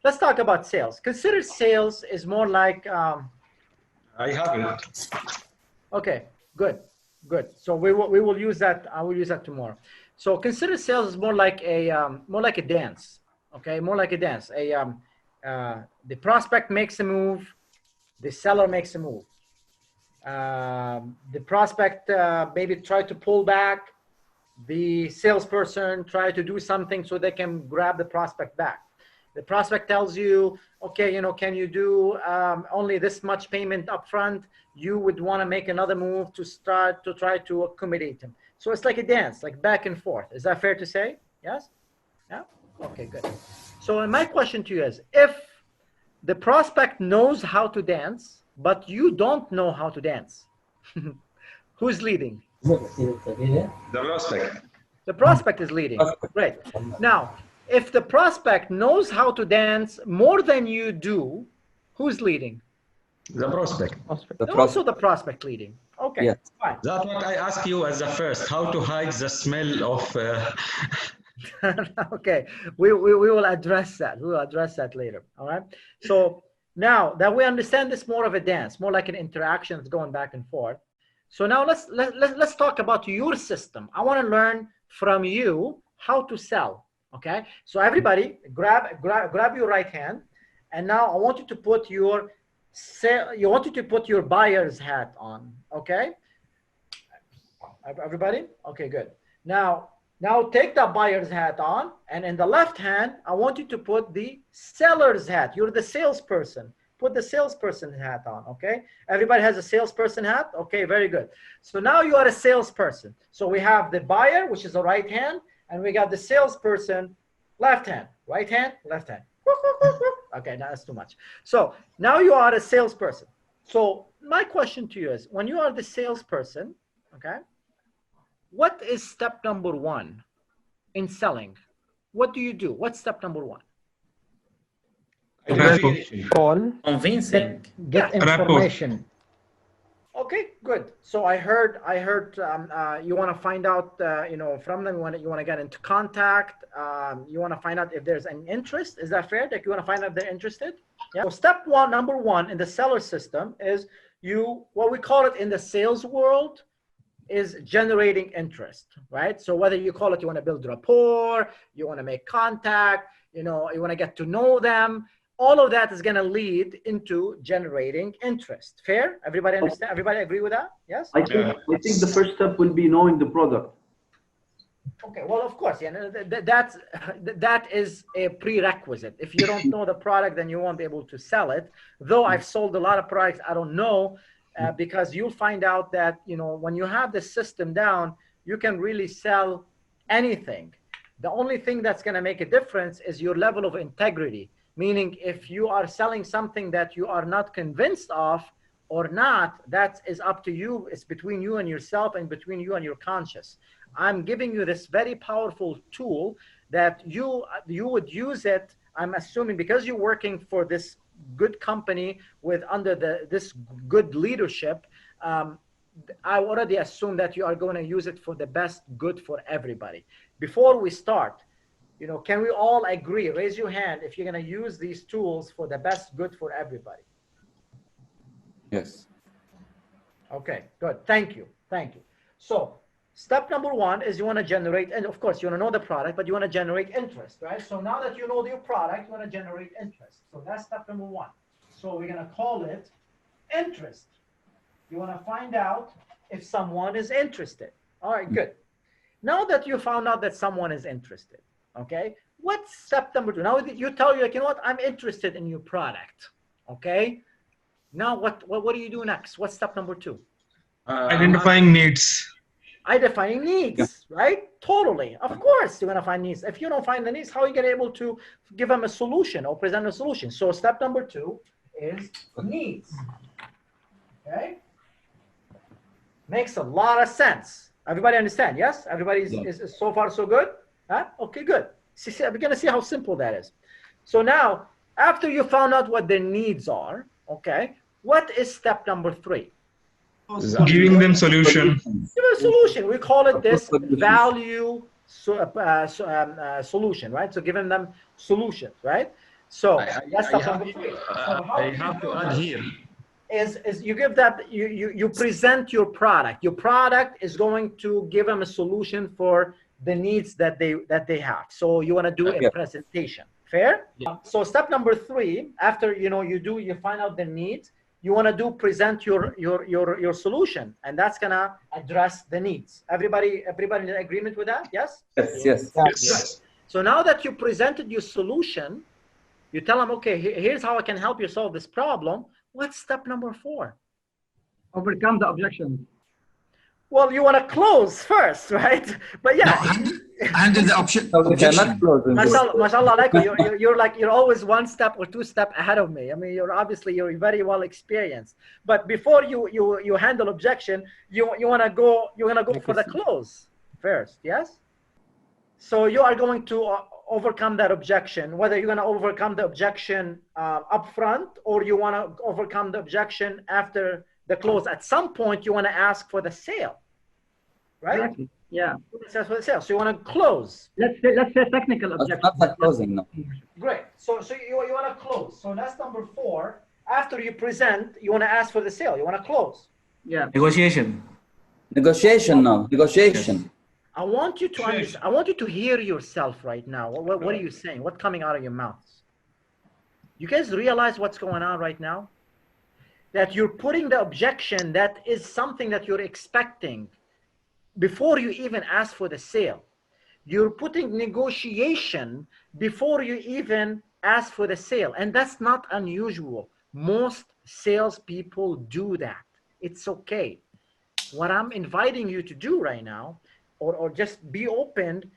let's talk about sales. Consider sales is more like, I haven't. okay, good, good. So we will use that. I will use that tomorrow. So consider sales is more like a dance. Okay, more like a dance. The prospect makes a move, the seller makes a move. The prospect maybe try to pull back, the salesperson try to do something so they can grab the prospect back. The prospect tells you, okay, you know, can you do only this much payment up front? You would want to make another move to start to try to accommodate him. So it's like a dance, like back and forth. Is that fair to say? Yes? Yeah? Okay, good. So my question to you is, if the prospect knows how to dance, but you don't know how to dance, who's leading? The prospect. The prospect is leading. Great. Now, if the prospect knows how to dance more than you do, who's leading? The prospect. Also the prospect leading. Okay, yes. Fine. That's what I asked you as the first, how to hide the smell of... Okay, we will address that. We will address that later, all right? So now that we understand this more of a dance, more like an interaction that's going back and forth. So now let's talk about your system. I want to learn from you how to sell. Okay, so everybody grab your right hand, and now I want you to put your buyer's hat on. Okay, everybody. Okay, good. Now take that buyer's hat on, and in the left hand, I want you to put the seller's hat. You're the salesperson. Put the salesperson hat on, okay? Everybody has a salesperson hat? Okay, very good. So now you are a salesperson. So we have the buyer, which is the right hand, and we got the salesperson, left hand, right hand, left hand. Okay, now that's too much. So now you are a salesperson. So my question to you is, when you are the salesperson, okay, what is step number one in selling? What do you do? What's step number one? Call. Convincing. Get information. Okay, good. So I heard you want to find out, you know, from them. You want to get into contact. You want to find out if there's an interest. Is that fair? Like you want to find out if they're interested? Yeah. So step one, number one in the seller system is what we call it in the sales world is generating interest, right? So whether you call it, you want to build rapport, you want to make contact, you know, you want to get to know them. All of that is going to lead into generating interest. Fair? Everybody understand? Everybody agree with that? Yes? I think the first step will be knowing the product. Okay, well, of course, yeah, that is a prerequisite. If you don't know the product, then you won't be able to sell it. Though I've sold a lot of products, I don't know, because you'll find out that, you know, when you have the system down, you can really sell anything. The only thing that's going to make a difference is your level of integrity. Meaning, if you are selling something that you are not convinced of or not, that is up to you. It's between you and yourself and between you and your conscience. I'm giving you this very powerful tool that you would use it, I'm assuming, because you're working for this good company with under this good leadership. I already assume that you are going to use it for the best good for everybody. Before we start, you know, can we all agree, raise your hand if you're going to use these tools for the best good for everybody? Yes. Okay, good. Thank you. Thank you. So step number one is you want to generate, and of course you want to know the product, but you want to generate interest, right? So now that you know your product, you want to generate interest. So that's step number one. So we're going to call it interest. You want to find out if someone is interested. All right, good. Now that you found out that someone is interested, okay, what's step number two? Now you tell you, like, you know what, I'm interested in your product, okay? Now what do you do next? What's step number two? Identifying needs. Identifying needs, right? Totally. Of course, you're going to find needs. If you don't find the needs, how are you going to be able to give them a solution or present a solution? So step number two is needs, okay? Makes a lot of sense. Everybody understand? Yes? Everybody is so far so good? Huh? Okay, good. See, we're going to see how simple that is. So now, after you found out what their needs are, okay, what is step number three? Giving them solution. Give a solution. We call it this value solution, right? So giving them solutions, right? So that's step number 3. I have to add here. Is you give that, you present your product. Your product is going to give them a solution for the needs that they have. So you want to do a presentation. Fair? Yeah. So step number 3, after you find out the needs, you want to present your solution, and that's gonna address the needs. Everybody in agreement with that? Yes? Yes. Yes. So now that you presented your solution, you tell them, okay, here's how I can help you solve this problem. What's step number 4? Overcome the objection. Well, you want to close first, right? But yeah, handle the objection. Mashallah, like you're always 1 step or 2 steps ahead of me. I mean, you're very well experienced. But before you handle objection, you want to go for the close first, yes? So you are going to overcome that objection, whether you're going to overcome the objection up front, or you want to overcome the objection after the close. At some point, you want to ask for the sale, right? Exactly. Yeah. For the sale. So you want to close. Let's say technical objection. Not that closing, no. Great. So you want to close. So that's number 4. After you present, you want to ask for the sale. You want to close. Yeah. Negotiation. Negotiation now. Negotiation. I want you to understand. I want you to hear yourself right now. What are you saying? What's coming out of your mouths? You guys realize what's going on right now? That you're putting the objection that is something that you're expecting before you even ask for the sale. You're putting negotiation before you even ask for the sale. And that's not unusual. Most salespeople do that. It's okay. What I'm inviting you to do right now, or just be open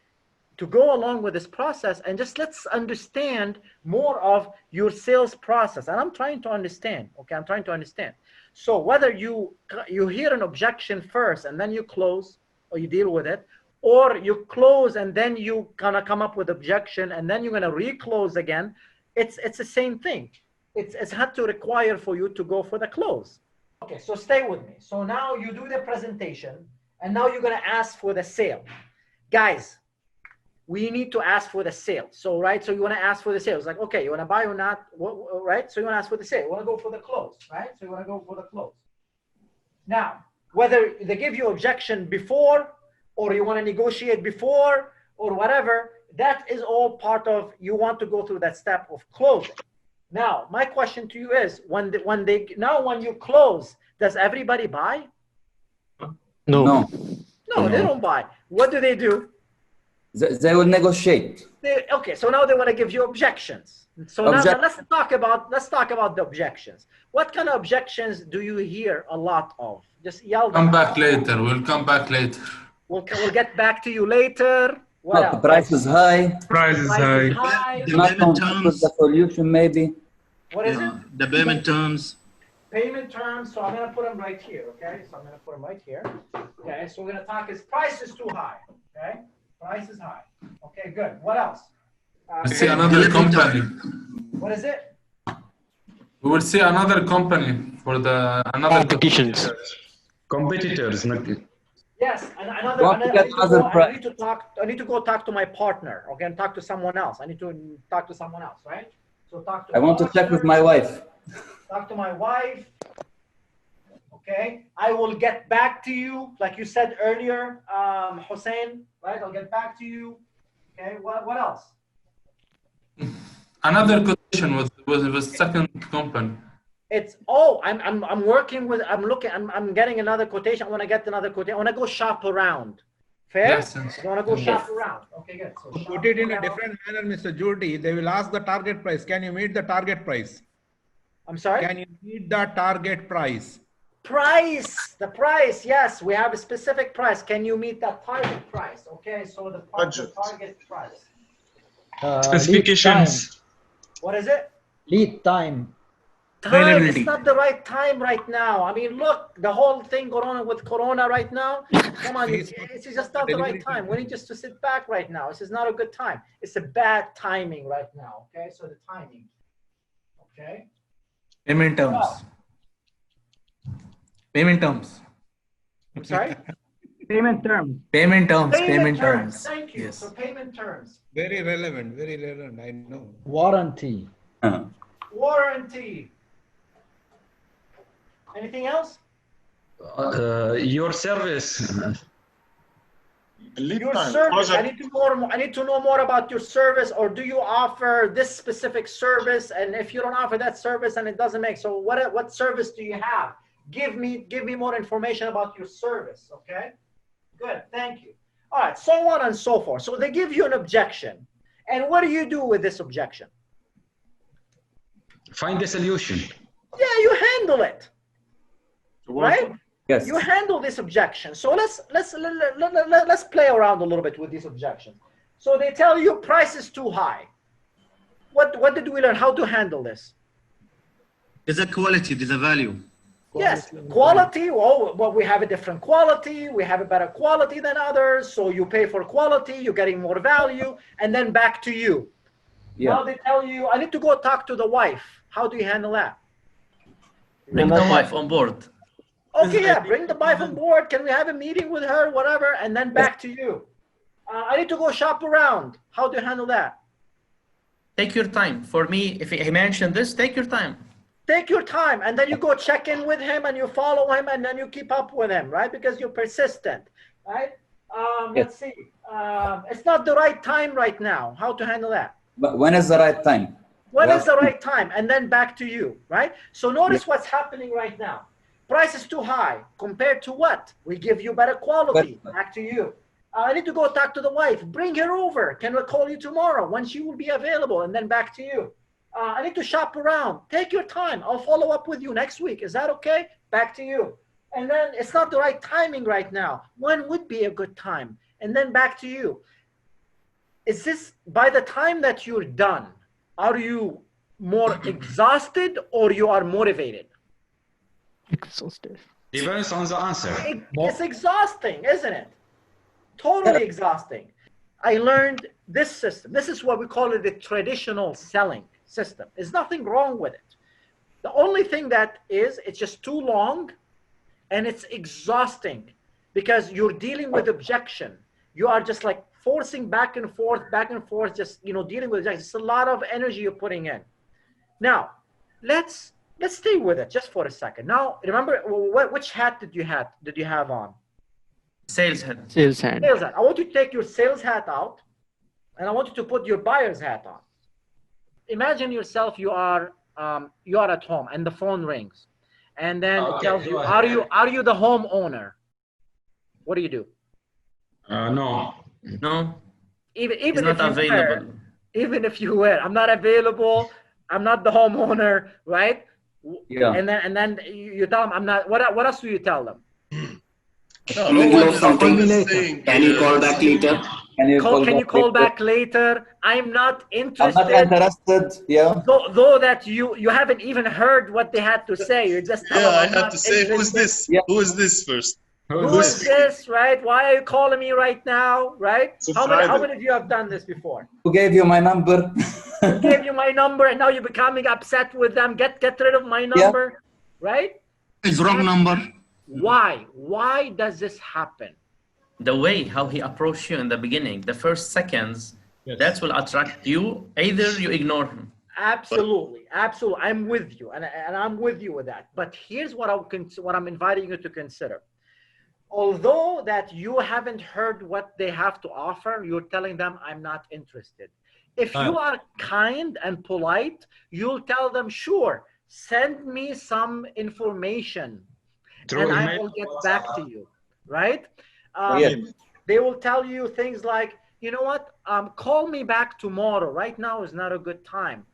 to go along with this process, and just let's understand more of your sales process. And I'm trying to understand, okay? I'm trying to understand. So whether you hear an objection first and then you close, or you deal with it, or you close and then you gonna come up with objection and then you're gonna reclose again, it's the same thing. It's had to require for you to go for the close. Okay, so stay with me. So now you do the presentation, and now you're gonna ask for the sale. Guys, we need to ask for the sale. So, right, so you wanna ask for the sale. It's like, okay, you wanna buy or not, right? So you wanna ask for the sale. You wanna go for the close, right? So you wanna go for the close. Now, whether they give you objection before, or you wanna negotiate before, or whatever, that is all part of, you want to go through that step of closing. Now, my question to you is, when you close, does everybody buy? No. No, they don't buy. What do? They will negotiate. Okay, so now they want to give you objections. So now let's talk about the objections. What kind of objections do you hear a lot of? Just yell them Come back out. later. We'll come back later. We'll get back to you later. What else? The price is high. Price is high. The Not payment compatible with terms. the solution, maybe. What is it? The payment terms. Payment terms. So I'm going to put them right here. Okay. So I'm going to put them right here. Okay. So we're going to talk is price is too high. Okay. Price is high. Okay. Good. What else? We'll see another company. What is it? We will see another company for the another Competitions. Competitors. Yes, and I need to go talk to my partner, okay, and talk to someone else. I need to talk to someone else, right? So talk to. I want to check with my wife. Talk to my wife. Okay, I will get back to you, like you said earlier, Hussein. Right, I'll get back to you. Okay, what else? Another quotation with second company. It's I'm working with, I'm getting another quotation. I want to get another quotation. I want to go shop around. Fair? Yes. I want to go shop around. Okay, good. So Put it in a different manner, Mr. Jurdi. They will ask the target price. Can you meet the target price? I'm sorry? Can you meet the target price? The price, yes, we have a specific price. Can you meet that target price? Okay, so the target price. Specifications. What is it? Lead time. Time. It's not the right time right now. I mean, look, the whole thing going on with Corona right now. Come on, it's just not the right time. We need just to sit back right now. This is not a good time. It's a bad timing right now. Okay, so the timing. Okay. Payment terms. Well, Payment terms. I'm sorry? Payment terms. Payment terms. Payment terms. Thank you. Yes. So payment terms. Very relevant, I know. Warranty. Warranty. Anything else? Your service. Your service. I need to know more about your service, or do you offer this specific service? And if you don't offer that service and it doesn't make, so what service do you have? Give me more information about your service. Okay. Good. Thank you. All right. So on and so forth. So they give you an objection, and what do you do with this objection? Find the solution. Yeah, you handle it. Right? Yes. You handle this objection. So let's play around a little bit with these objections. So they tell you price is too high. What did we learn? How to handle this? There's a quality, there's a value. Yes, quality. Well, we have a different quality. We have a better quality than others. So you pay for quality, you're getting more value, and then back to you. Yeah. Now they tell you, I need to go talk to the wife. How do you handle that? Bring the wife on board. Okay, yeah, bring the wife on board. Can we have a meeting with her, whatever, and then back to you. I need to go shop around. How do you handle that? Take your time. For me, if he mentioned this, take your time. Take your time, and then you go check in with him, and you follow him, and then you keep up with him, right? Because you're persistent, right? Let's see. It's not the right time right now. How to handle that? But when is the right time? When is the right time? And then back to you, right? So notice what's happening right now. Price is too high compared to what? We give you better quality. Back to you. I need to go talk to the wife. Bring her over. Can we call you tomorrow when she will be available? And then back to you. I need to shop around. Take your time. I'll follow up with you next week. Is that okay? Back to you. And then it's not the right timing right now. When would be a good time? And then back to you. Is this by the time that you're done? Are you more exhausted or you are motivated? Exhausted. Depends on the answer. It's exhausting, isn't it? Totally exhausting. I learned this system. This is what we call it the traditional selling system. There's nothing wrong with it. The only thing that is, it's just too long and it's exhausting because you're dealing with objection. You are just like forcing back and forth, just, dealing with objection. It's a lot of energy you're putting in. Now, let's stay with it just for a second. Now, remember, which hat did you have on? Sales hat. Sales hat. Sales hat. I want you to take your sales hat out, and I want you to put your buyer's hat on. Imagine yourself, you are at home, and the phone rings, and then it tells you, are you the homeowner? What do you do? No. No. Even It's not available. Even if you were, I'm not available. I'm not the homeowner, right? Yeah. And then you tell them I'm not. What else do you tell them? Something. Can you call back later? Can you call back later? I'm not interested. I'm not interested. Yeah. Though that you haven't even heard what they had to say. You just tell them, I have to say, who's this? Yeah. Who is this first? Who is this, right? Why are you calling me right now, right? So how many of you have done this before? Who gave you my number? Who gave you my number and now you're becoming upset with them? Get rid of my number, right? It's wrong number. Why? Why does this happen? The way how he approached you in the beginning, the first seconds, that will attract you. Either you ignore him. Absolutely. I'm with you, and I'm with you with that. But here's what I'm inviting you to consider. Although that you haven't heard what they have to offer, you're telling them, I'm not interested. If you are kind and polite, you'll tell them, sure, send me some information and I will get back to you, right? They will tell you things like, you know what, call me back tomorrow. Right now is not a good time.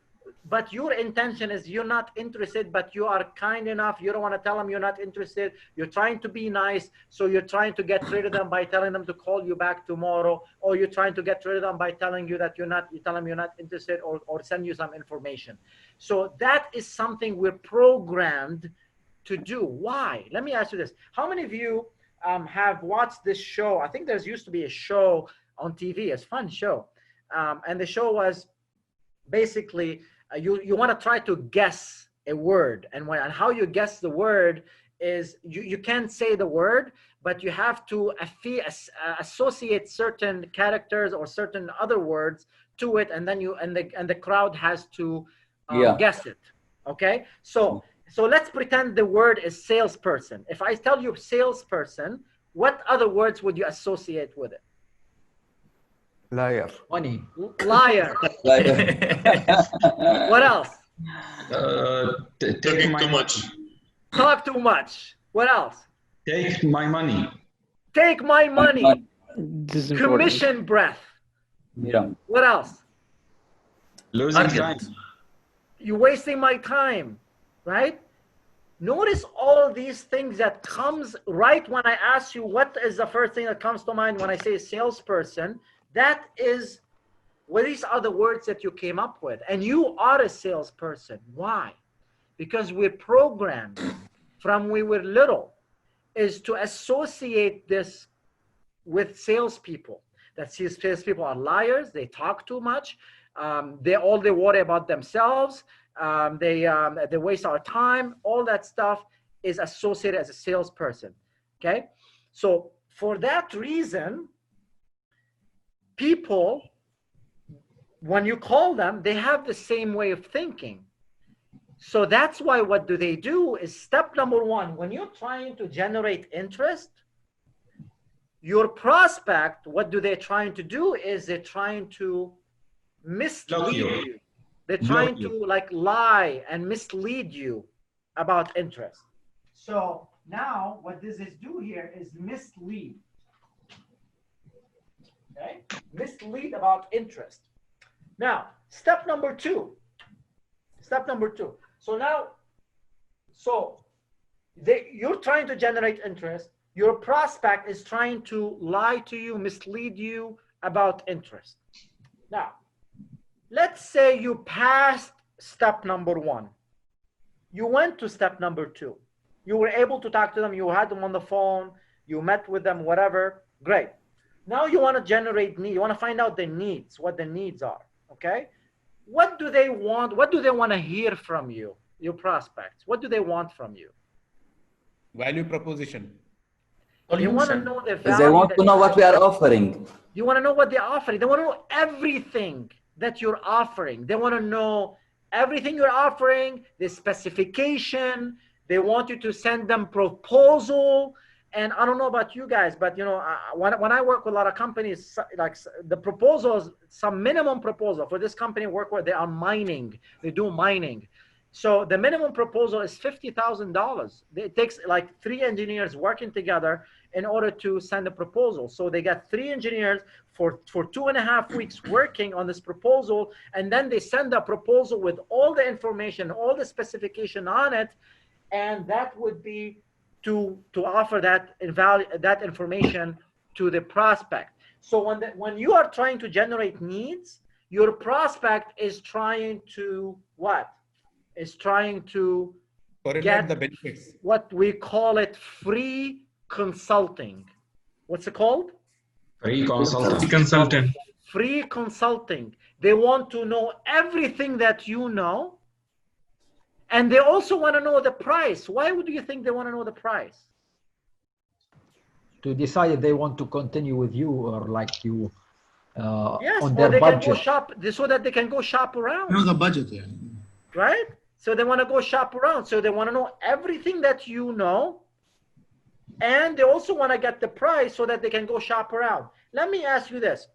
But your intention is you're not interested, but you are kind enough. You don't want to tell them you're not interested. You're trying to be nice. So you're trying to get rid of them by telling them to call you back tomorrow, or you're trying to get rid of them by telling you that you tell them you're not interested, or send you some information. So that is something we're programmed to do. Why? Let me ask you this. How many of you have watched this show? I think there's used to be a show on TV, a fun show. And the show was basically, you want to try to guess a word, and how you guess the word is you can't say the word, but you have to associate certain characters or certain other words to it, and then the crowd has to guess it. Okay, so let's pretend the word is salesperson. If I tell you salesperson, what other words would you associate with it? Liar. Money. Liar. Liar. What else? Take my Too much. Talk too much. What else? Take my money. Take my money. This is important. Commission breath. Yeah. What else? Losing time. Target. You're wasting my time, right? Notice all these things that comes right when I ask you what is the first thing that comes to mind when I say salesperson. That is, well, these are the words that you came up with. And you are a salesperson. Why? Because we're programmed from we were little is to associate this with salespeople. That salespeople are liars. They talk too much. They worry about themselves. They waste our time. All that stuff is associated as a salesperson. Okay, so for that reason, people, when you call them, they have the same way of thinking. So that's why what do they do is step number one, when you're trying to generate interest, your prospect, what do they trying to do is they're trying to mislead you. They're trying to like lie and mislead you about interest. So now what this is do here is mislead. Okay? Mislead about interest. Now, step number two. Step number two. So now, you're trying to generate interest. Your prospect is trying to lie to you, mislead you about interest. Now, let's say you passed step number one. You went to step number two. You were able to talk to them. You had them on the phone. You met with them, whatever. Great. Now you want to generate need. You want to find out the needs, what the needs are. Okay. What do they want? What do they want to hear from you, your prospects? What do they want from you? Value proposition. They want to know the value. They want to know what we are offering. You want to know what they're offering. They want to know everything that you're offering. They want to know everything you're offering, the specification. They want you to send them proposal. And I don't know about you guys, but you know, when I work with a lot of companies, like the proposals, some minimum proposal for this company work with, they are mining. They do mining. So the minimum proposal is $50,000. It takes like 3 engineers working together in order to send a proposal. So they got 3 engineers for 2.5 weeks working on this proposal, and then they send a proposal with all the information, all the specification on it, and that would be to offer that information to the prospect. So when you are trying to generate needs, your prospect is trying to what? Is trying to get the benefits. What we call it free consulting. What's it called? Free consulting. Consultant. Free consulting. They want to know everything that you know. And they also want to know the price. Why would you think they want to know the price? To decide if they want to continue with you or like you yes, on or their they budget. can go shop so that they can go shop around. No, the budget, yeah. Right? So they want to go shop around. So they want to know everything that you know. And they also want to get the price so that they can go shop around. Let me ask you this.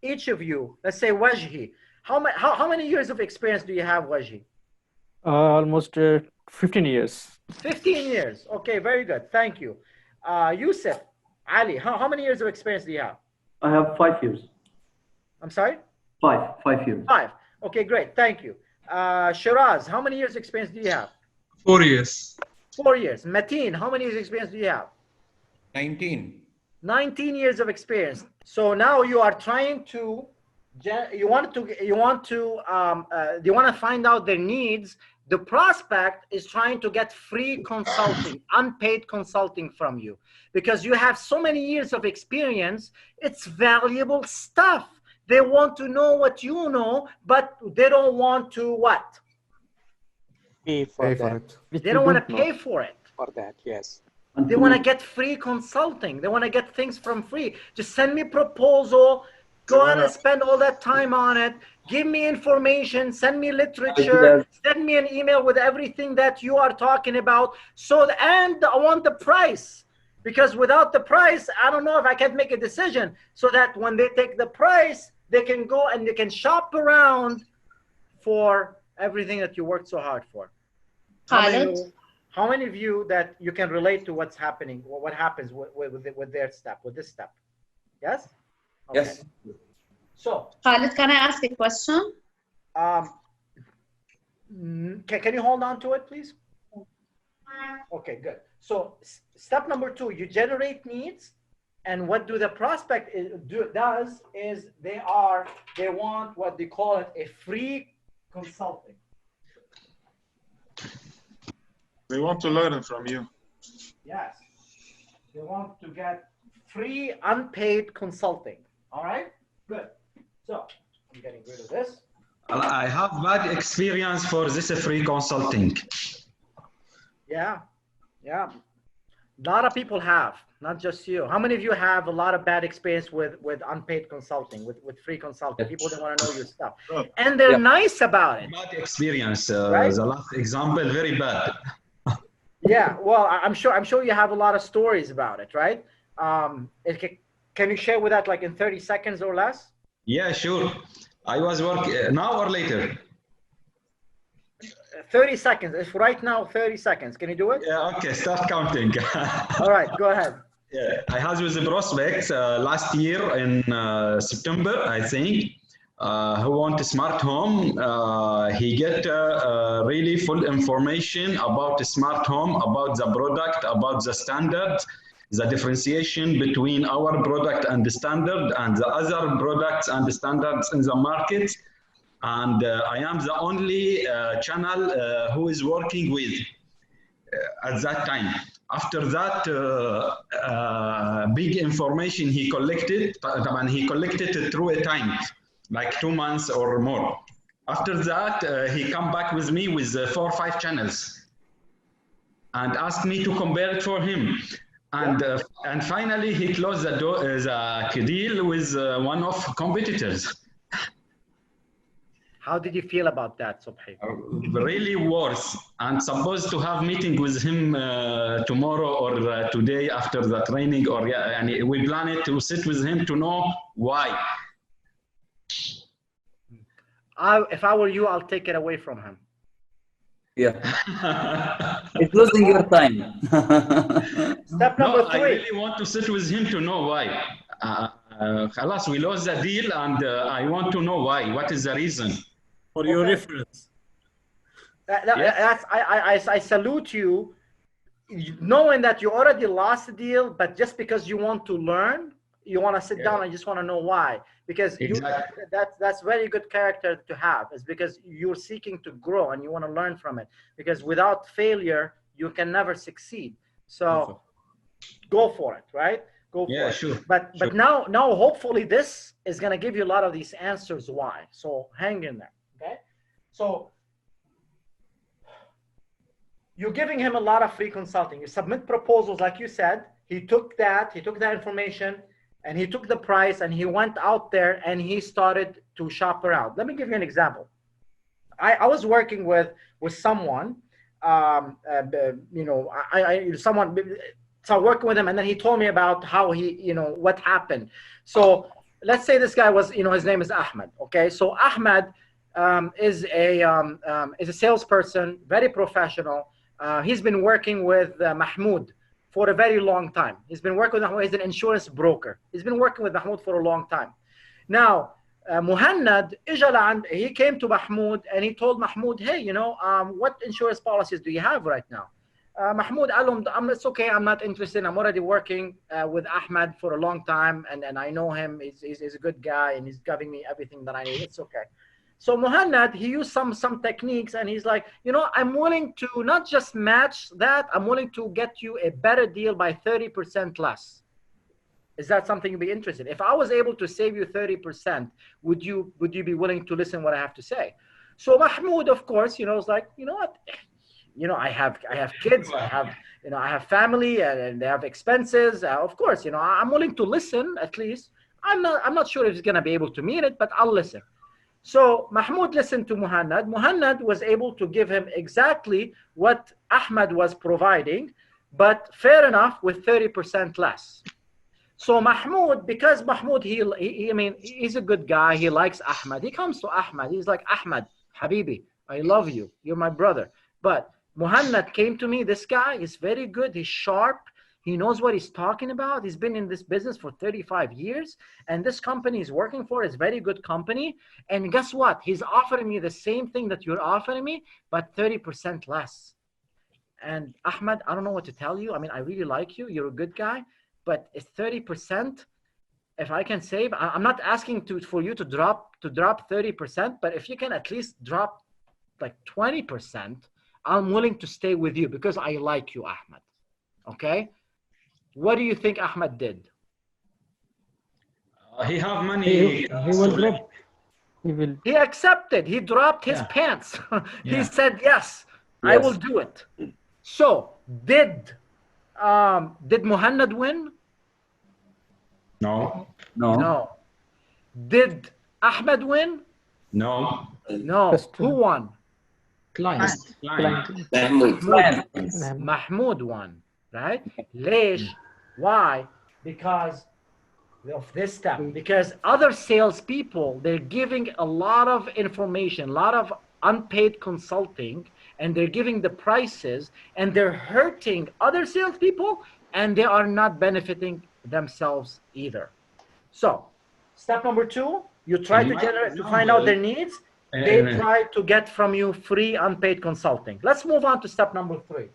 Each of you, let's say Wajhi, how many years of experience do you have, Wajhi? Almost 15 years. 15 years. Okay, very good. Thank you. Yusuf, Ali, how many years of experience do you have? I have 5 years. I'm sorry? 5 years. 5. Okay, great. Thank you. Shiraz, how many years experience do you have? 4 years. 4 years. Mateen, how many years experience do you have? 19. 19 years of experience. So now you are trying to, you want to find out their needs. The prospect is trying to get free consulting, unpaid consulting from you, because you have so many years of experience. It's valuable stuff. They want to know what you know, but they don't want to what? Pay for it. They don't want to pay for it. For that, yes. They want to get free consulting. They want to get things from free. Just send me proposal. Go on and spend all that time on it. Give me information, send me literature, send me an email with everything that you are talking about. And I want the price, because without the price, I don't know if I can make a decision, so that when they take the price, they can go and they can shop around for everything that you worked so hard for. How many of you that you can relate to what's happening, or what happens with their step, with this step? Yes? Okay. Yes. So, Khaled, can I ask a question? Can you hold on to it, please? Okay, good. So step number 2, you generate needs, and what do the prospect does is they want what they call it a free consulting. They want to learn from you. Yes. They want to get free unpaid consulting. All right? Good. So I'm getting rid of this. I have bad experience for this free consulting. Yeah. Yeah. A lot of people have, not just you. How many of you have a lot of bad experience with unpaid consulting, with free consulting? People don't want to know your stuff. And they're nice about it. Bad experience. Right? The last example, very bad. Yeah, well, I'm sure you have a lot of stories about it, right? Can you share with that like in 30 seconds or less? Yeah, sure. I was working now or later. 30 seconds. If right now, 30 seconds. Can you do it? Yeah, okay, start counting. All right, go ahead. Yeah, I had with the prospects last year in September, I think, who want a smart home. He get really full information about the smart home, about the product, about the standard, the differentiation between our product and the standard and the other products and the standards in the market. And I am the only channel who is working with at that time. After that, big information he collected, and he collected it through a time, like 2 months or more. After that, he come back with me with 4 or 5 channels and asked me to compare it for him. And finally, he closed the deal with one of competitors. How did you feel about that, Subhi? Really worse. I'm supposed to have meeting with him tomorrow or today after the training, or and we plan it to sit with him to know why. If I were you, I'll take it away from him. Yeah. It's losing your time. Step number 3. I really want to sit with him to know why. Khalas, we lost the deal, and I want to know why. What is the reason? For your reference. I salute you, knowing that you already lost the deal, but just because you want to learn, you want to sit down and just want to know why. Because that's very good character to have, is because you're seeking to grow and you want to learn from it. Because without failure, you can never succeed. So go for it, right? Go for it. Sure. But now hopefully this is going to give you a lot of these answers why. So hang in there. Okay. So you're giving him a lot of free consulting. You submit proposals, like you said. He took that information, and he took the price, and he went out there and he started to shop around. Let me give you an example. I was working with someone, so working with him, and then he told me about how he, what happened. So let's say this guy was, his name is Ahmed. Okay, so Ahmed is a salesperson, very professional. He's been working with Mahmoud for a very long time. He's been working with Mahmoud. He's an insurance broker. He's been working with Mahmoud for a long time. Now, Muhannad, he came to Mahmoud and he told Mahmoud, hey, what insurance policies do you have right now? Mahmoud, it's okay, I'm not interested. I'm already working with Ahmed for a long time, and I know him. He's a good guy, and he's giving me everything that I need. It's okay. So Muhannad, he used some techniques, and he's like, I'm willing to not just match that, I'm willing to get you a better deal by 30% less. Is that something you'd be interested in? If I was able to save you 30%, would you be willing to listen what I have to say? So Mahmoud, of course, was like, you know what? I have kids, I have family, and they have expenses. Of course, I'm willing to listen at least. I'm not sure if he's going to be able to meet it, but I'll listen. So Mahmoud listened to Muhannad. Muhannad was able to give him exactly what Ahmad was providing, but fair enough with 30% less. So Mahmoud, because Mahmoud, I mean, he's a good guy. He likes Ahmad. He comes to Ahmad. He's like, Ahmad, Habibi, I love you. You're my brother. But Muhannad came to me. This guy is very good. He's sharp. He knows what he's talking about. He's been in this business for 35 years. And this company he's working for is a very good company. And guess what? He's offering me the same thing that you're offering me, but 30% less. And Ahmad, I don't know what to tell you. I mean, I really like you. You're a good guy. But it's 30%. If I can save, I'm not asking for you to drop 30%, but if you can at least drop like 20%, I'm willing to stay with you because I like you, Ahmad. Okay? What do you think Ahmad did? He have money. He accepted. He dropped his pants. He said, yes, I will do it. So did Muhannad win? No. No. Did Ahmad win? No. No. Who won? Client. Mahmoud won, right? Lesh. Why? Because of this step. Because other salespeople, they're giving a lot of information, a lot of unpaid consulting, and they're giving the prices, and they're hurting other salespeople, and they are not benefiting themselves either. So, step number 2, you try to find out their needs. They try to get from you free unpaid consulting. Let's move on to step number 3.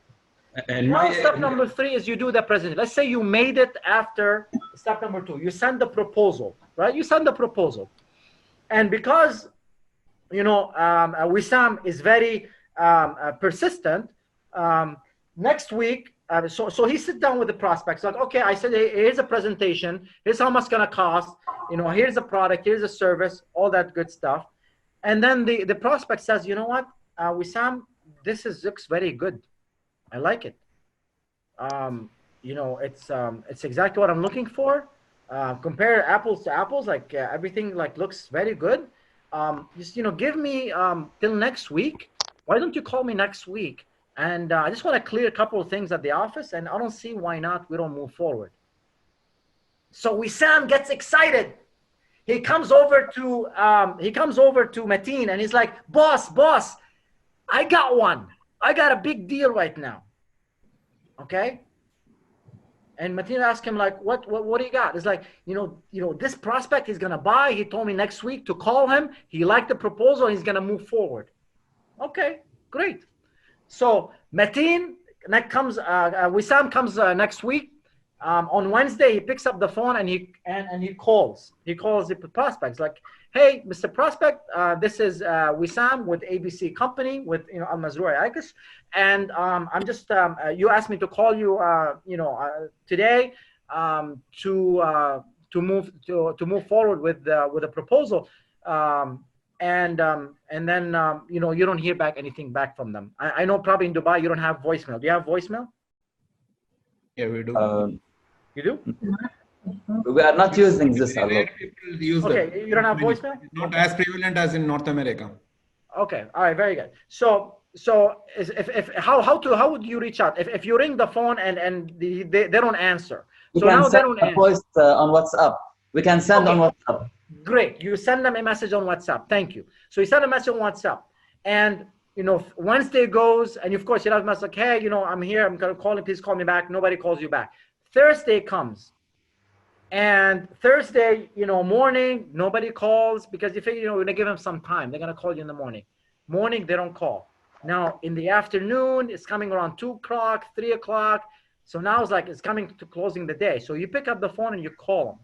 Now, step number 3 is you do the presentation. Let's say you made it after step number 2. You send the proposal, right? You send the proposal. And because, you know, Wissam is very persistent, next week, so he sits down with the prospects, like, okay, I said, here's a presentation. Here's how much it's going to cost. You know, here's a product. Here's a service, all that good stuff. And then the prospect says, you know what, Wissam, this looks very good. I like it. You know, it's exactly what I'm looking for. Compare apples to apples, like everything like looks very good. Just, you know, give me till next week. Why don't you call me next week? And I just want to clear a couple of things at the office, and I don't see why not we don't move forward. So Wissam gets excited. He comes over to Mateen, and he's like, boss, I got one. I got a big deal right now. Okay. And Mateen asked him, like, what do you got? It's like, you know, this prospect is gonna buy. He told me next week to call him. He liked the proposal. He's gonna move forward. Okay, great. So Mateen comes. Wissam comes next week. On Wednesday, he picks up the phone and he calls. He calls the prospects, like, hey, Mr. Prospect, this is Wissam with ABC Company with, you know, Al Mazroui Aikis, and I'm just you asked me to call you today to move forward with a proposal, and then you know, you don't hear anything back from them. I know probably in Dubai you don't have voicemail. Do you have voicemail? Yeah, we do. You do? We are not using this a lot. Okay, you don't have voicemail? Not as prevalent as in North America. Okay, all right, very good. So how would you reach out if you ring the phone and they don't answer? So now they don't answer. Voice on WhatsApp. We can send on WhatsApp. Great, you send them a message on WhatsApp. Thank you. So you send a message on WhatsApp, and you know, Wednesday goes, and of course you have a message like, hey, you know, I'm here. I'm gonna call you. Please call me back. Nobody calls you back. Thursday comes. And Thursday, you know, morning, nobody calls because you figure, you know, we're gonna give them some time. They're gonna call you in the morning. Morning, they don't call. Now in the afternoon, it's coming around 2 o'clock, 3 o'clock. So now it's like it's coming to closing the day. So you pick up the phone and you call them.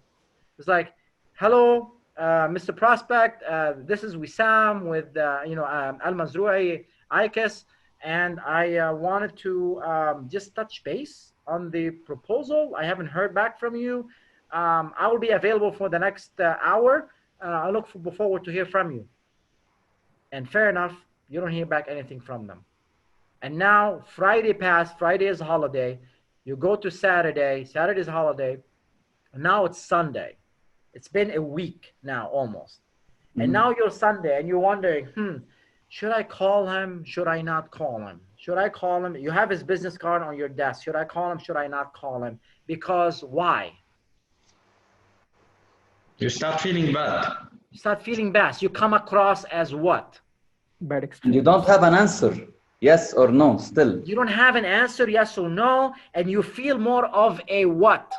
It's like, hello, Mr. Prospect. This is Wissam with you know, Al Mazroui Aikis, and I wanted to just touch base on the proposal. I haven't heard back from you. I will be available for the next hour. I look forward to hear from you. And fair enough, you don't hear back anything from them. And now Friday passed. Friday is a holiday. You go to Saturday. Saturday is a holiday. And now it's Sunday. It's been a week now almost. And now you're Sunday and you're wondering, should I call him? Should I not call him? Should I call him? You have his business card on your desk. Should I call him? Should I not call him? Because why? You start feeling bad. You start feeling bad. You come across as what? Bad experience. You don't have an answer, yes or no, still. You don't have an answer, yes or no, and you feel more of a what?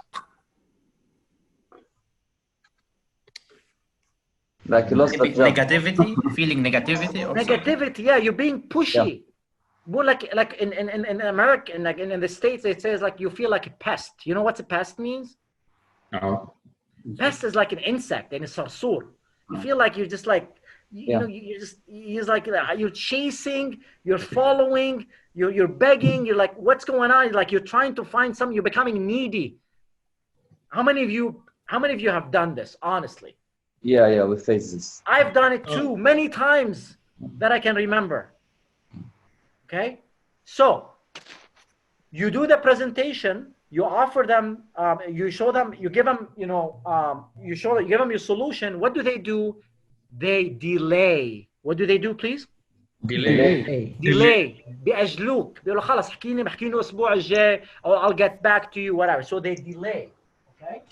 Like you lost the job. Negativity, feeling negativity or negativity, yeah, you're being pushy. More like in America, like in the States, it says like you feel like a pest. You know what a pest means? No. Pest is like an insect and it's sarsur. You feel like you're just like, you know, you're like, you're chasing, you're following, you're begging, you're like, what's going on? Like you're trying to find something, you're becoming needy. How many of you have done this, honestly? Yeah, we face this. I've done it too, many times that I can remember. Okay, so you do the presentation, you offer them, you show them, you give them, you know, you give them your solution. What do? They delay. What do they do, please? Delay. بيأجلوك. بيقولوا خلاص احكيني الأسبوع الجاي, or I'll get back to you, whatever. So they delay. Okay.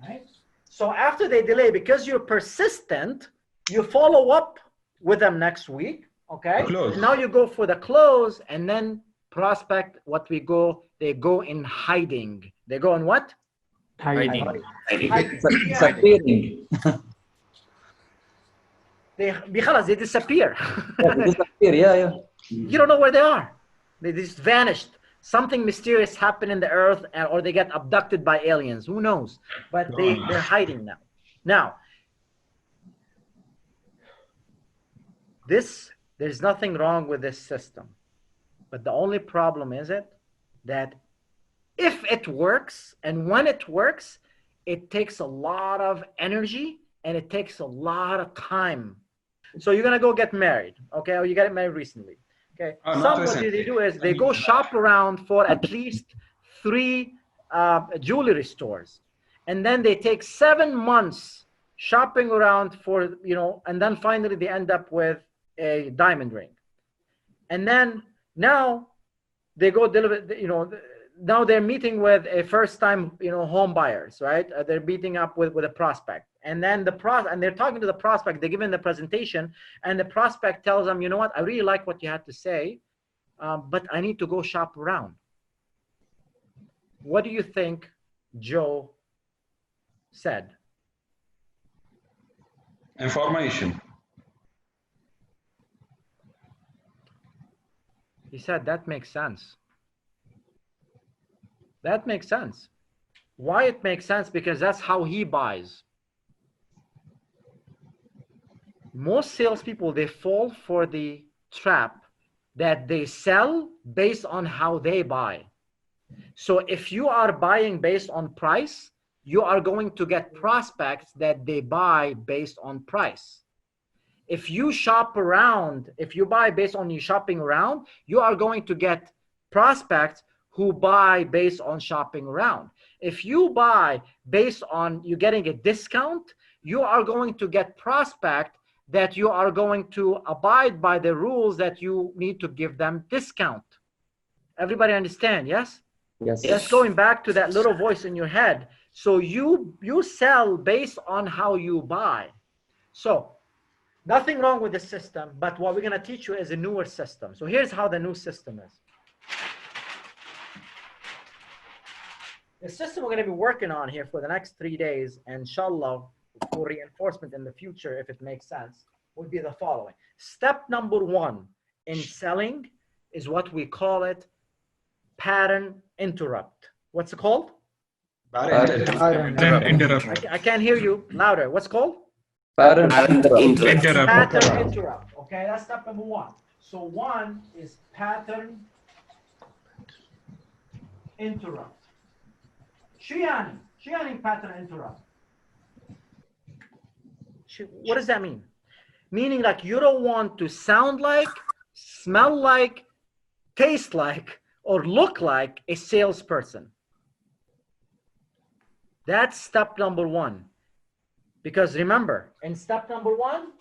Right. So after they delay, because you're persistent, you follow up with them next week. Okay. And now you go for the close, and then prospect. They go in hiding. They go in what? hiding. Disappearing. they disappear. They disappear, yeah. You don't know where they are. They just vanished. Something mysterious happened in the earth, or they get abducted by aliens. Who knows? But they're hiding now. Now, there's nothing wrong with this system. But the only problem is that if it works, and when it works, it takes a lot of energy and it takes a lot of time. So you're gonna go get married, okay? Or you got married recently, okay? What they do is they go shop around for at least 3 jewelry stores, and then they take 7 months shopping around for, you know, and then finally they end up with a diamond ring. And then now they go deliver, you know, now they're meeting with a first-time, you know, home buyers, right? They're meeting up with a prospect, and then and they're talking to the prospect. They're giving the presentation, and the prospect tells them, you know what, I really like what you had to say, but I need to go shop around. What do you think Joe said? Information. He said, that makes sense. That makes sense. Why it makes sense? Because that's how he buys. Most salespeople, they fall for the trap that they sell based on how they buy. So if you are buying based on price, you are going to get prospects that they buy based on price. If you shop around, if you buy based on you shopping around, you are going to get prospects who buy based on shopping around. If you buy based on you getting a discount, you are going to get prospect that you are going to abide by the rules that you need to give them discount. Everybody understand? Yes? Yes. Just going back to that little voice in your head. So you sell based on how you buy. So nothing wrong with the system, but what we're going to teach you is a newer system. So here's how the new system is. The system we're going to be working on here for the next 3 days, and inshallah, for reinforcement in the future, if it makes sense, would be the following. Step number 1 in selling is what we call it pattern interrupt. What's it called? Pattern interrupt. I can't hear you louder. What's it called? Pattern interrupt. Pattern interrupt. Okay, that's step number 1. So 1 is pattern interrupt. شو يعني pattern interrupt? What does that mean? Meaning like you don't want to sound like, smell like, taste like, or look like a salesperson. That's step number one. Because remember, in step number one,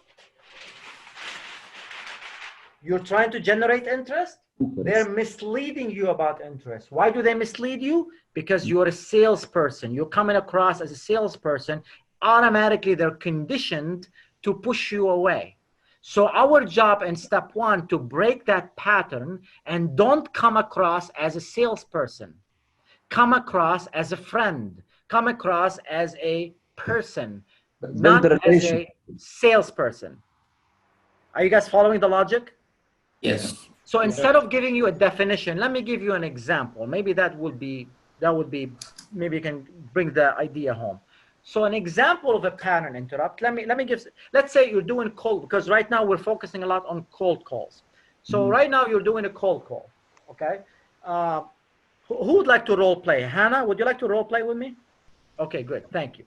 you're trying to generate interest. They're misleading you about interest. Why do they mislead you? Because you're a salesperson. You're coming across as a salesperson. Automatically, they're conditioned to push you away. So our job in step one, to break that pattern and don't come across as a salesperson. Come across as a friend. Come across as a person, not as a salesperson. Are you guys following the logic? Yes. So instead of giving you a definition, let me give you an example. Maybe that would be, maybe you can bring the idea home. So an example of a pattern interrupt, let's say you're doing cold, because right now we're focusing a lot on cold calls. So right now you're doing a cold call, okay? Who would like to role play? Hannah, would you like to role play with me? Okay, good, thank you.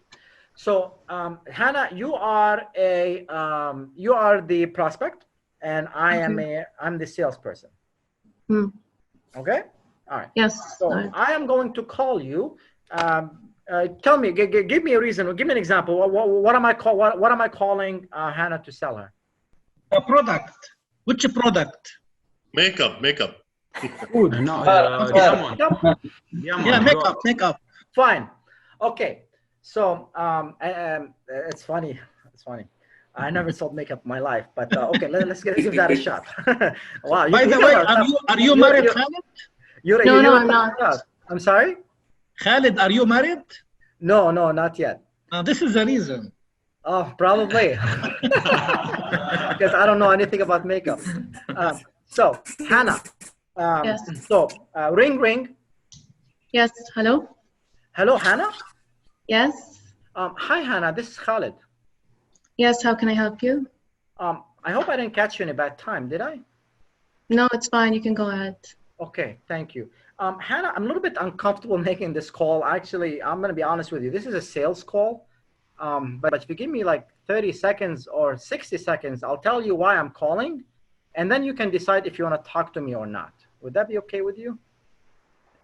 So Hannah, you are the prospect, and I'm the salesperson. Okay, all right. Yes. So I am going to call you. Tell me, give me a reason, or give me an example. What am I calling Hannah to sell her? A product. Which product? Makeup. Food. No, Yeah, makeup. Fine. Okay. So it's funny. I never sold makeup in my life, but okay, let's give that a shot. Wow. By the way, are you married, Khaled? No, I'm not. I'm sorry? Khaled, are you married? No, not yet. This is the reason. Oh, probably. Because I don't know anything about makeup. So, Hannah. Yes. So, ring. Yes. Hello. Hello, Hannah? Yes. Hi, Hannah. This is Khaled. Yes. How can I help you? I hope I didn't catch you in a bad time, did I? No, it's fine. You can go ahead. Okay, thank you. Hannah, I'm a little bit uncomfortable making this call. Actually, I'm going to be honest with you. This is a sales call. But if you give me like 30 seconds or 60 seconds, I'll tell you why I'm calling. And then you can decide if you want to talk to me or not. Would that be okay with you?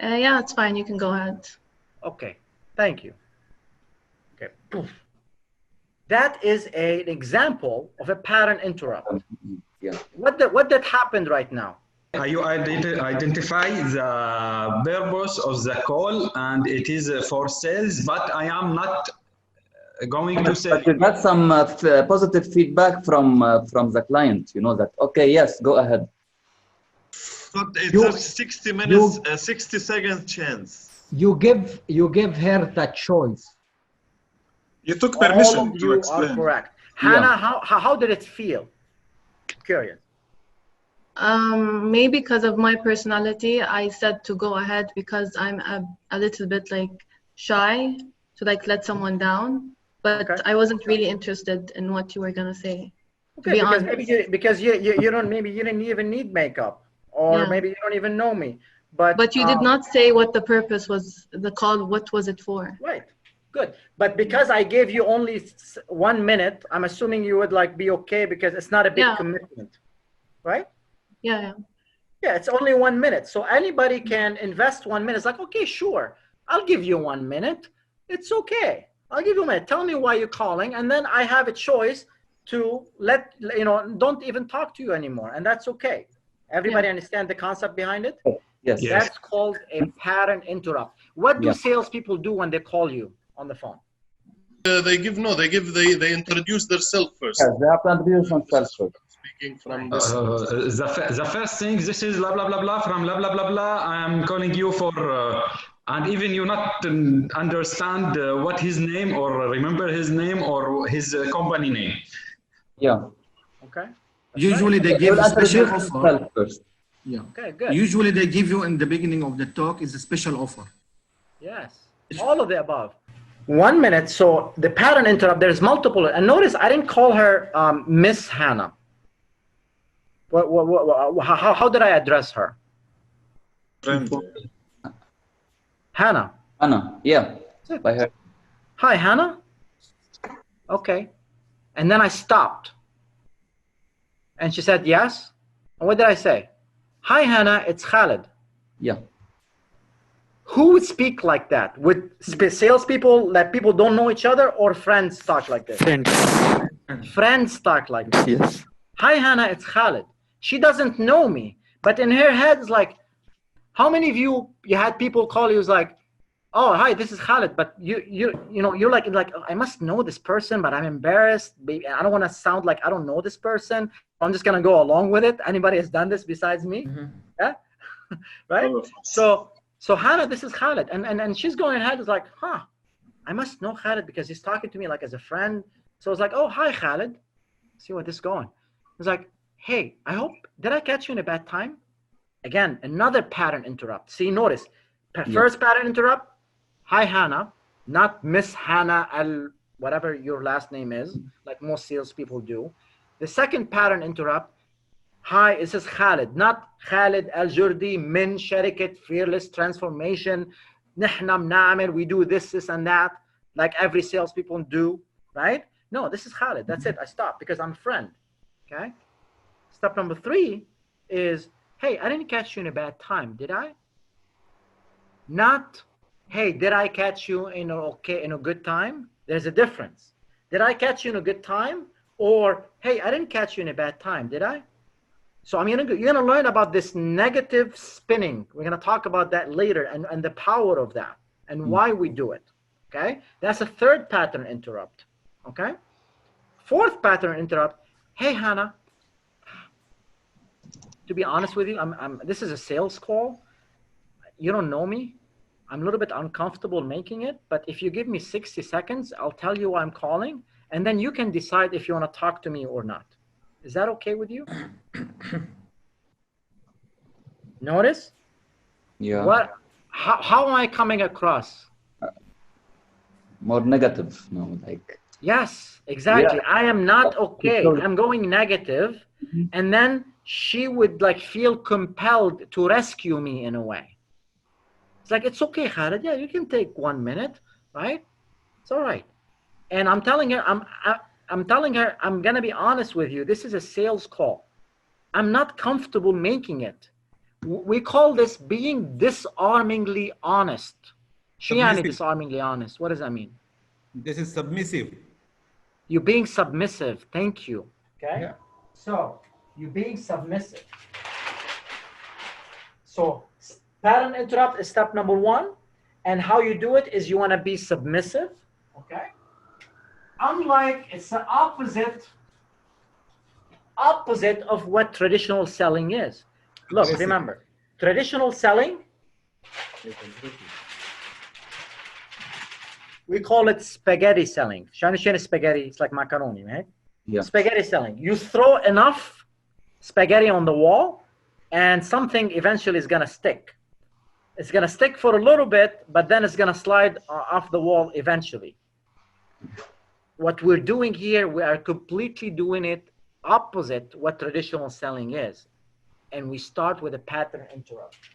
Yeah, it's fine. You can go ahead. Okay, thank you. Okay, poof. That is an example of a pattern interrupt. Yeah. What that happened right now? You identify the purpose of the call, and it is for sales, but I am not going to say. But you got some positive feedback from the client, that, okay, yes, go ahead. But it's a 60 minutes, 60 second chance. You give her that choice. You took permission All of to you explain. are correct. Hannah, how did it feel? Curious. Maybe because of my personality, I said to go ahead because I'm a little bit like shy to like let someone down, but Okay. I wasn't really interested in what you were gonna say. Okay, because you don't, maybe you didn't even need makeup, or Yeah. maybe you don't even know me. But you did not say what the purpose was, the call, what was it for? Right. Good. But because I gave you only 1 minute, I'm assuming you would like be okay because it's not a big commitment, right? Yeah. Yeah, it's only 1 minute. So anybody can invest 1 minute. It's like, okay, sure. I'll give you 1 minute. It's okay. I'll give you a minute. Tell me why you're calling. And then I have a choice to don't even talk to you anymore. And that's okay. Everybody understand the concept behind it? Yes. That's called a pattern interrupt. What do salespeople do when they call you on the phone? They introduce themselves first. Yes, they have to introduce themselves first. Speaking from this. The first thing, this is blah blah blah blah from blah blah blah blah. I am calling you for, and even you not understand what his name or remember his name or his company name. Yeah. Okay. Usually they give a special offer. First. Yeah. Okay, good. Usually they give you in the beginning of the talk is a special offer. Yes. All of the above. 1 minute. So the pattern interrupt, there's multiple. And notice I didn't call her Miss Hannah. How did I address her? Hannah. Hannah, yeah. By her. Hi, Hannah. Okay. And then I stopped. And she said, yes. And what did I say? Hi, Hannah, it's Khaled. Yeah. Who would speak like that? Would salespeople that people don't know each other, or friends talk like this? Friends. Friends talk like this. Yes. Hi Hannah, it's Khaled. She doesn't know me, but in her head it's like, how many of you had people call you like, oh hi, this is Khaled, but you know you're like oh, I must know this person, but I'm embarrassed. I don't want to sound like I don't know this person. I'm just gonna go along with it. Anybody has done this besides me? Yeah, right. So Hannah, this is Khaled, and she's going ahead is like, huh, I must know Khaled because he's talking to me like as a friend. So it's like, oh hi Khaled, see where this is going. It's like, hey, I hope, did I catch you in a bad time? Again, another pattern interrupt. See, notice, first pattern interrupt. Hi Hannah, not Miss Hannah al whatever your last name is, like most salespeople do. The second pattern interrupt. Hi, this is Khaled, not Khaled Al Jurdi min sharikat fearless transformation. Nihna bna'mel, we do this and that, like every salespeople do, right? No, this is Khaled. That's it. I stop because I'm a friend. Okay. Step number 3 is, hey, I didn't catch you in a bad time, did I? Not, hey, did I catch you in a good time? There's a difference. Did I catch you in a good time? Or, hey, I didn't catch you in a bad time, did I? So you're gonna learn about this negative spinning. We're gonna talk about that later and the power of that and why we do it. Okay, that's a third pattern interrupt. Okay, fourth pattern interrupt. Hey Hannah, to be honest with you, this is a sales call. You don't know me. I'm a little bit uncomfortable making it, but if you give me 60 seconds, I'll tell you why I'm calling, and then you can decide if you want to talk to me or not. Is that okay with you? Notice? Yeah. How am I coming across? More negative, no, like. Yes, exactly. Yeah. I am not okay. I'm going negative, and then she would like feel compelled to rescue me in a way. It's like, it's okay, Khaled. Yeah, you can take 1 minute, right? It's all right. And I'm telling her, I'm telling her, I'm gonna be honest with you. This is a sales call. I'm not comfortable making it. We call this being disarmingly honest. Shiani disarmingly honest. What does that mean? This is submissive. You're being submissive. Thank you. Okay. Yeah. So you're being submissive. So pattern interrupt is step number 1. And how you do it is you want to be submissive. Okay. Unlike, it's the opposite of what traditional selling is. Look, remember, traditional selling, we call it spaghetti selling. Shani spaghetti, it's like macaroni, right? Yeah. Spaghetti selling. You throw enough spaghetti on the wall and something eventually is gonna stick. It's gonna stick for a little bit, but then it's gonna slide off the wall eventually. What we're doing here, we are completely doing it opposite what traditional selling is. And we start with a pattern interrupt.